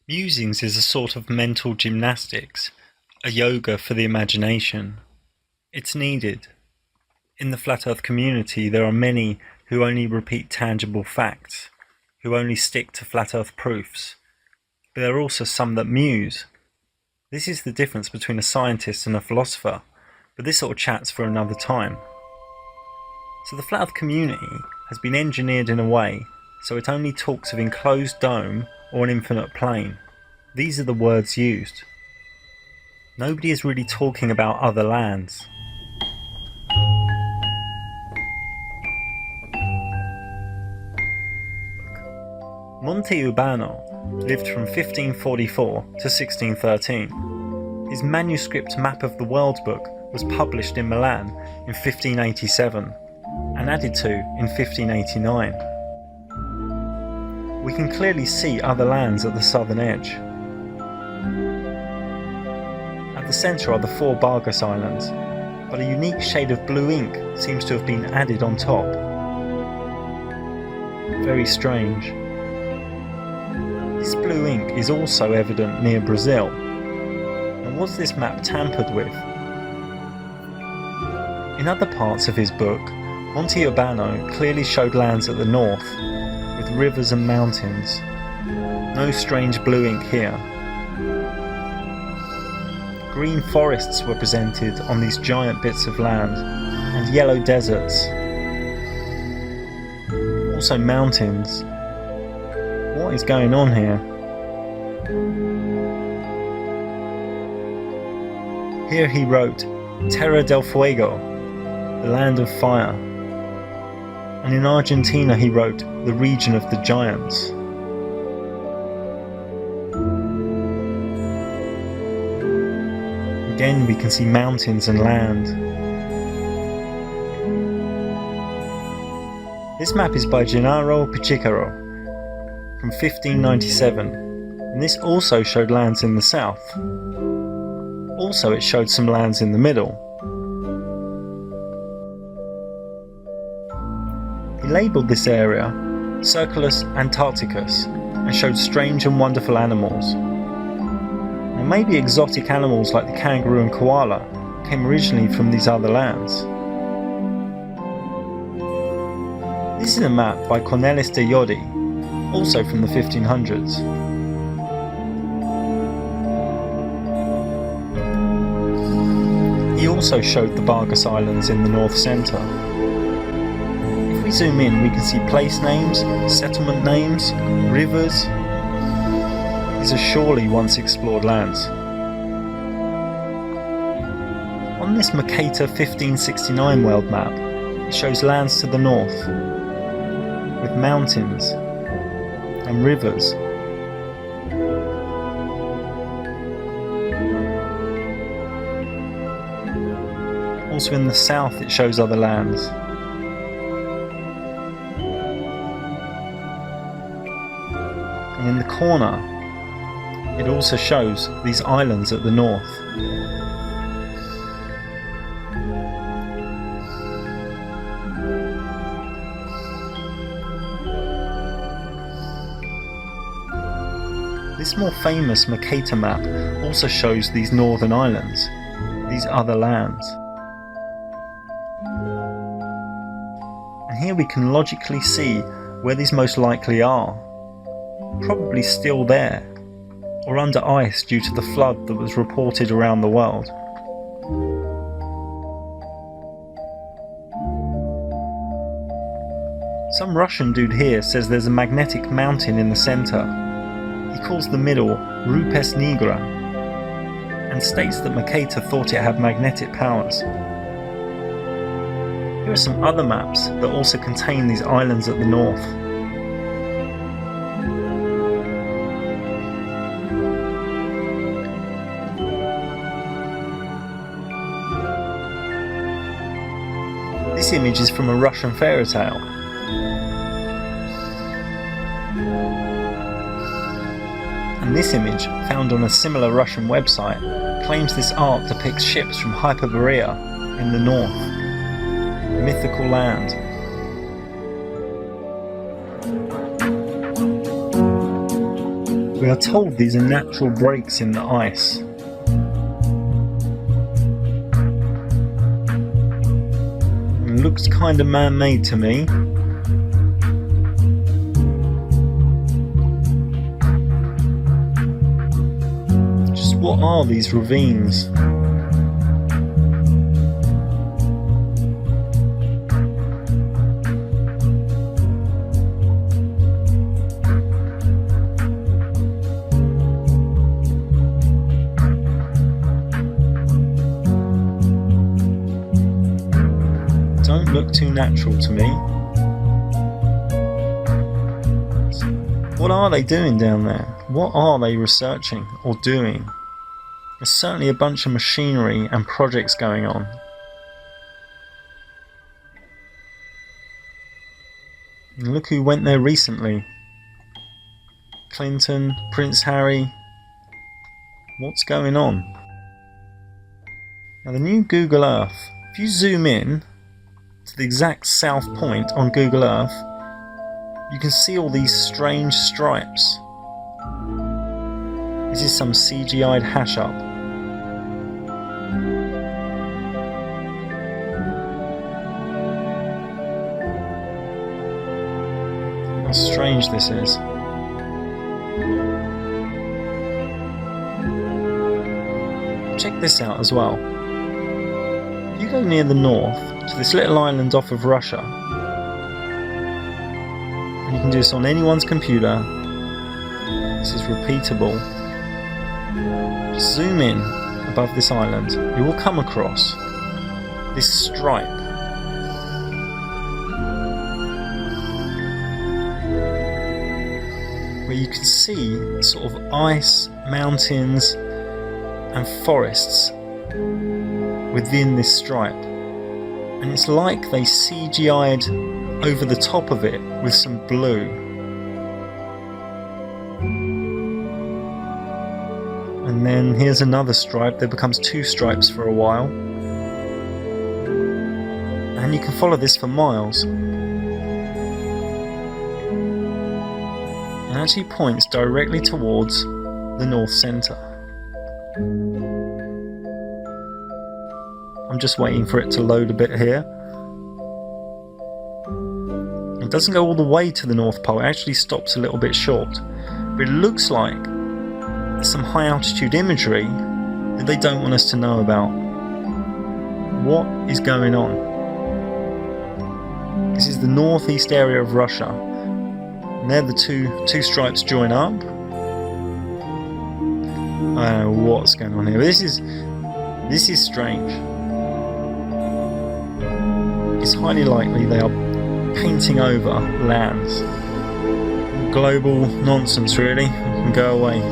Musings is a sort of mental gymnastics, a yoga for the imagination. It's needed. In the Flat Earth community, there are many who only repeat tangible facts, who only stick to Flat Earth proofs. But there are also some that muse. This is the difference between a scientist and a philosopher, but this sort of chat's for another time. So the Flat Earth community has been engineered in a way so it only talks of enclosed dome or an infinite plane. These are the words used. Nobody is really talking about other lands. Monte Urbano lived from 1544 to 1613. His manuscript map of the world book was published in Milan in 1587 and added to in 1589. We can clearly see other lands at the southern edge. At the centre are the 4 Bargas Islands, but a unique shade of blue ink seems to have been added on top. Very strange. This blue ink is also evident near Brazil. And was this map tampered with? In other parts of his book, Monte Urbano clearly showed lands at the north, with rivers and mountains. No strange blue ink here. Green forests were presented on these giant bits of land, and yellow deserts. Also mountains. What is going on here? Here he wrote, Tierra del Fuego, the land of fire. And in Argentina he wrote, the region of the giants. Again we can see mountains and land. This map is by Gennaro Pichicaro from 1597, and this also showed lands in the south. Also it showed some lands in the middle. He labelled this area Circulus Antarcticus and showed strange and wonderful animals. Now maybe exotic animals like the kangaroo and koala came originally from these other lands. This is a map by Cornelis de Jodi, also from the 1500s. He also showed the Bargas Islands in the north centre. If we zoom in, we can see place names, settlement names, rivers. These are surely once explored lands. On this Mercator 1569 world map, it shows lands to the north, with mountains and rivers. Also in the south it shows other lands. And in the corner it also shows these islands at the north. This more famous Mercator map also shows these northern islands, these other lands. And here we can logically see where these most likely are. Probably still there, or under ice due to the flood that was reported around the world. Some Russian dude here says there's a magnetic mountain in the centre. He calls the middle Rupes Nigra, and states that Mercator thought it had magnetic powers. Here are some other maps that also contain these islands at the north. This image is from a Russian fairy tale. And this image, found on a similar Russian website, claims this art depicts ships from Hyperborea in the north, a mythical land. We are told these are natural breaks in the ice. It looks kind of man-made to me. Just what are these ravines? Don't look too natural to me. What are they doing down there? What are they researching or doing? There's certainly a bunch of machinery and projects going on. And look who went there recently. Clinton, Prince Harry. What's going on? Now the new Google Earth, if you zoom in to the exact south point on Google Earth, you can see all these strange stripes. This is some CGI'd hash up. How strange this is. Check this out as well. If you go near the north, to this little island off of Russia, and you can do this on anyone's computer, this is repeatable. Just zoom in above this island, you will come across this stripe. Where you can see sort of ice, mountains and forests within this stripe. And it's like they CGI'd over the top of it with some blue. And then here's another stripe. There becomes two stripes for a while. And you can follow this for miles. It actually points directly towards the north centre. I'm just waiting for it to load a bit here. It doesn't go all the way to the North Pole, it actually stops a little bit short. But it looks like there's some high altitude imagery that they don't want us to know about. What is going on? This is the northeast area of Russia. And there the two stripes join up. I don't know what's going on here. This is strange. It's highly likely they are painting over lands. Global nonsense, really. It can go away.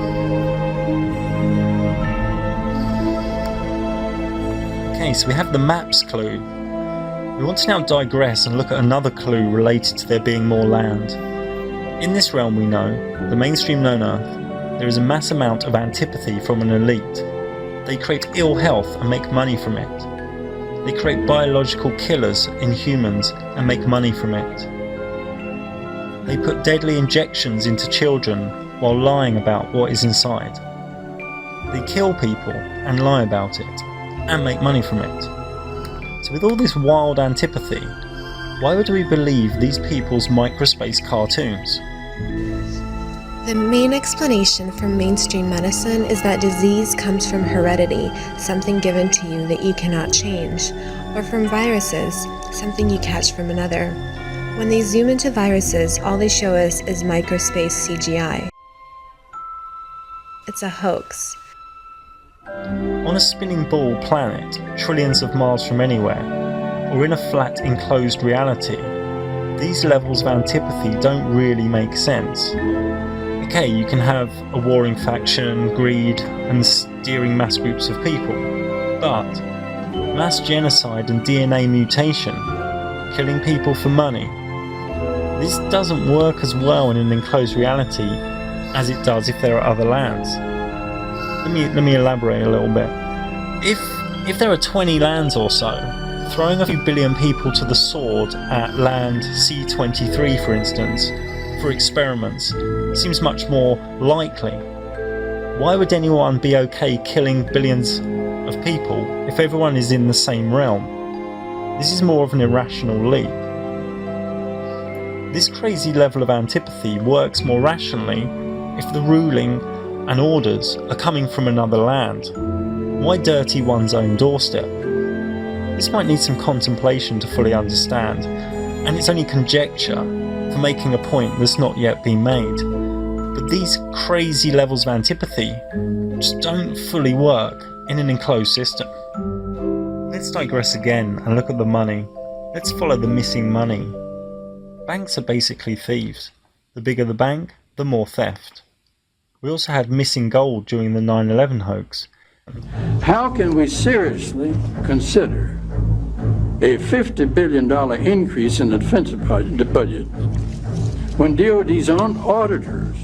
Okay, so we have the maps clue. We want to now digress and look at another clue related to there being more land. In this realm we know, the mainstream known Earth, there is a mass amount of antipathy from an elite. They create ill health and make money from it. They create biological killers in humans and make money from it. They put deadly injections into children while lying about what is inside. They kill people and lie about it and make money from it. So with all this wild antipathy, why would we believe these people's microspace cartoons? The main explanation from mainstream medicine is that disease comes from heredity, something given to you that you cannot change, or from viruses, something you catch from another. When they zoom into viruses, all they show us is microspace CGI. It's a hoax. On a spinning ball planet, trillions of miles from anywhere, or in a flat enclosed reality, these levels of antipathy don't really make sense. Okay, you can have a warring faction, greed, and steering mass groups of people, but mass genocide and DNA mutation, killing people for money, this doesn't work as well in an enclosed reality as it does if there are other lands. Let me elaborate a little bit. If there are 20 lands or so, throwing a few billion people to the sword at land C23 for instance, for experiments seems much more likely. Why would anyone be okay killing billions of people if everyone is in the same realm? This is more of an irrational leap. This crazy level of antipathy works more rationally if the ruling and orders are coming from another land. Why dirty one's own doorstep? This might need some contemplation to fully understand, and it's only conjecture for making a point that's not yet been made. But these crazy levels of antipathy just don't fully work in an enclosed system. Let's digress again and look at the money. Let's follow the missing money. Banks are basically thieves. The bigger the bank, the more theft. We also had missing gold during the 9/11 hoax. How can we seriously consider a $50 billion increase in the defense budget when DOD's own auditors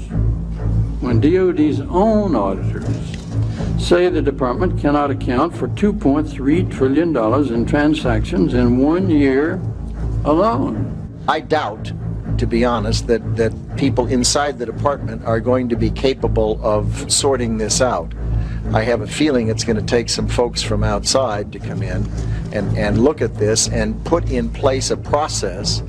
say the department cannot account for $2.3 trillion in transactions in 1 year alone? I doubt, to be honest, that people inside the department are going to be capable of sorting this out. I have a feeling it's going to take some folks from outside to come in and look at this and put in place a process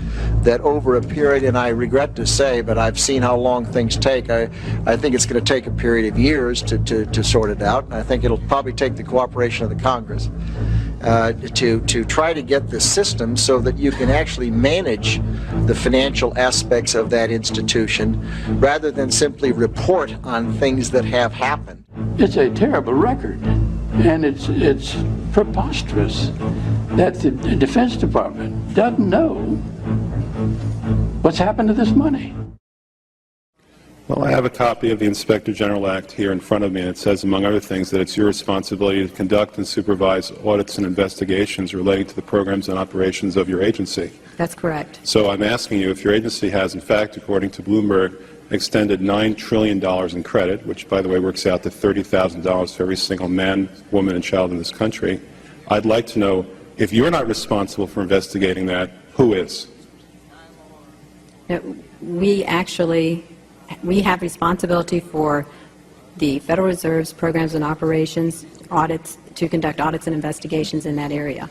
that over a period, and I regret to say, but I've seen how long things take. I think it's going to take a period of years to sort it out, and I think it'll probably take the cooperation of the Congress to try to get the system so that you can actually manage the financial aspects of that institution rather than simply report on things that have happened. It's a terrible record, and it's preposterous that the Defense Department doesn't know what's happened to this money. Well, I have a copy of the Inspector General Act here in front of me, and it says, among other things, that it's your responsibility to conduct and supervise audits and investigations relating to the programs and operations of your agency. That's correct. So I'm asking you if your agency has, in fact, according to Bloomberg, extended $9 trillion in credit, which, by the way, works out to $30,000 for every single man, woman, and child in this country. I'd like to know, if you're not responsible for investigating that, who is? We have responsibility for the Federal Reserve's programs and operations audits, to conduct audits and investigations in that area.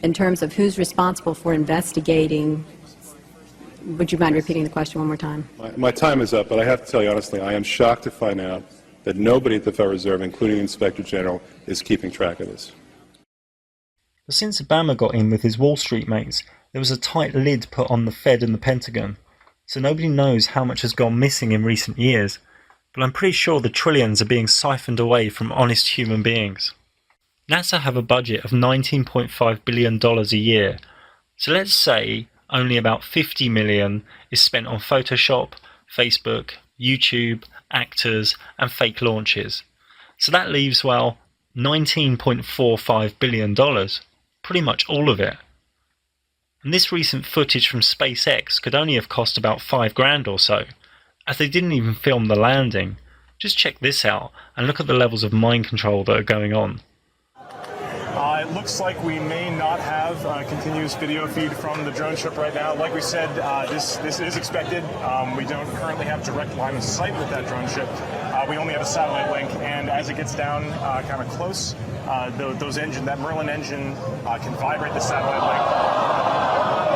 In terms of who's responsible for investigating, would you mind repeating the question one more time? My time is up, but I have to tell you honestly, I am shocked to find out that nobody at the Federal Reserve, including the Inspector General, is keeping track of this. But since Obama got in with his Wall Street mates, there was a tight lid put on the Fed and the Pentagon, so nobody knows how much has gone missing in recent years, but I'm pretty sure the trillions are being siphoned away from honest human beings. NASA have a budget of $19.5 billion a year, so let's say only about $50 million is spent on Photoshop, Facebook, YouTube, actors, and fake launches. So that leaves, well, $19.45 billion, pretty much all of it. And this recent footage from SpaceX could only have cost about $5,000 or so, as they didn't even film the landing. Just check this out and look at the levels of mind control that are going on. It looks like we may not have a continuous video feed from the drone ship right now. Like we said, this is expected. We don't currently have direct line of sight with that drone ship. We only have a satellite link, and as it gets down kind of close, that Merlin engine can vibrate the satellite link.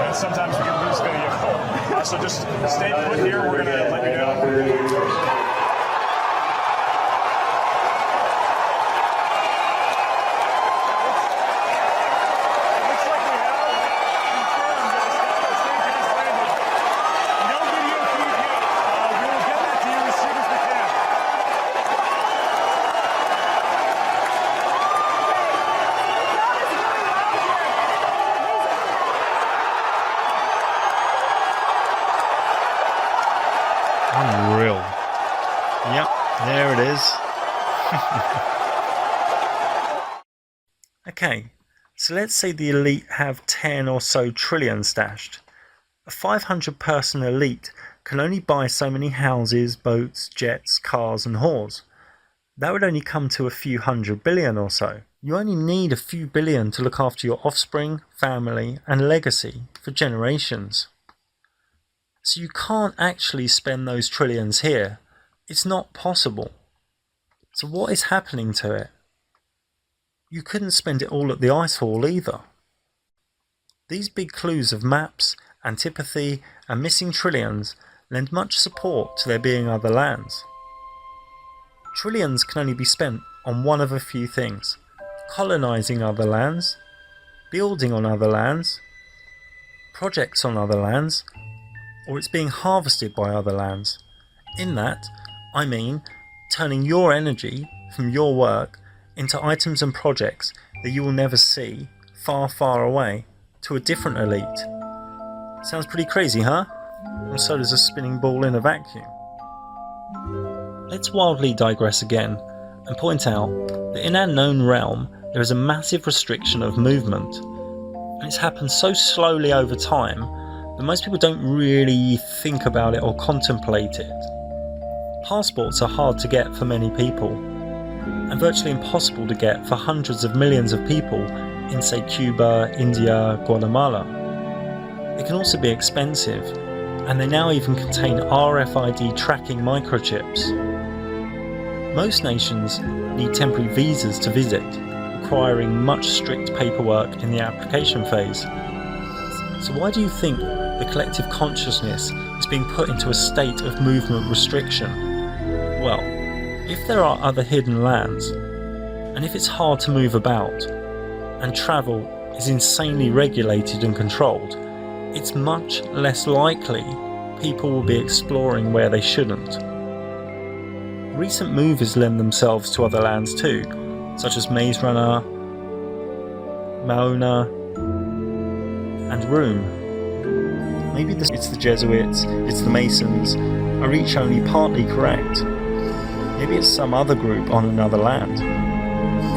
And sometimes we can lose video. So just stay put here. We're going to let you know. Unreal. Yep, there it is. Okay, so let's say the elite have 10 or so trillion stashed. A 500-person elite can only buy so many houses, boats, jets, cars and whores. That would only come to a few $100 billion or so. You only need a few billion to look after your offspring, family and legacy for generations. So you can't actually spend those trillions here. It's not possible. So what is happening to it? You couldn't spend it all at the icefall either. These big clues of maps, antipathy, and missing trillions lend much support to there being other lands. Trillions can only be spent on one of a few things: colonising other lands, building on other lands, projects on other lands, or it's being harvested by other lands. In that, I mean turning your energy from your work into items and projects that you will never see far, far away to a different elite. Sounds pretty crazy, huh? And so does a spinning ball in a vacuum. Let's wildly digress again and point out that in our known realm there is a massive restriction of movement, and it's happened so slowly over time that most people don't really think about it or contemplate it. Passports are hard to get for many people, and virtually impossible to get for hundreds of millions of people in, say, Cuba, India, Guatemala. They can also be expensive, and they now even contain RFID tracking microchips. Most nations need temporary visas to visit, requiring much strict paperwork in the application phase. So why do you think the collective consciousness is being put into a state of movement restriction? Well, if there are other hidden lands, and if it's hard to move about, and travel is insanely regulated and controlled, it's much less likely people will be exploring where they shouldn't. Recent movies lend themselves to other lands too, such as Maze Runner, Moana, and Room. Maybe it's the Jesuits, it's the Masons, are each only partly correct. Maybe it's some other group on another land.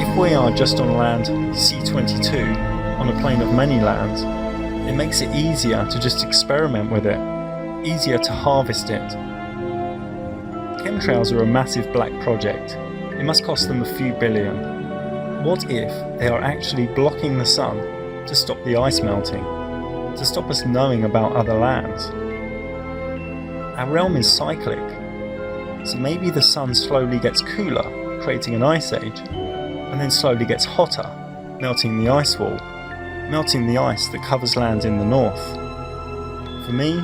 If we are just on land C22, on a plane of many lands, it makes it easier to just experiment with it, easier to harvest it. Chemtrails are a massive black project. It must cost them a few billion. What if they are actually blocking the sun to stop the ice melting, to stop us knowing about other lands? Our realm is cyclic, so maybe the sun slowly gets cooler, creating an ice age, and then slowly gets hotter, melting the ice wall, melting the ice that covers land in the north. For me,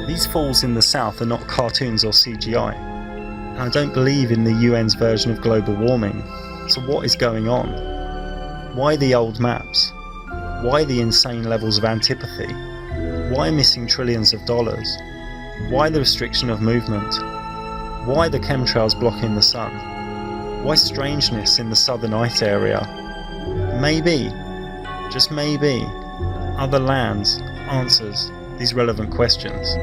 these falls in the south are not cartoons or CGI, and I don't believe in the UN's version of global warming. So what is going on? Why the old maps? Why the insane levels of antipathy? Why missing trillions of dollars? Why the restriction of movement? Why the chemtrails blocking the sun? Why strangeness in the southern ice area? Maybe, just maybe, other lands answers these relevant questions.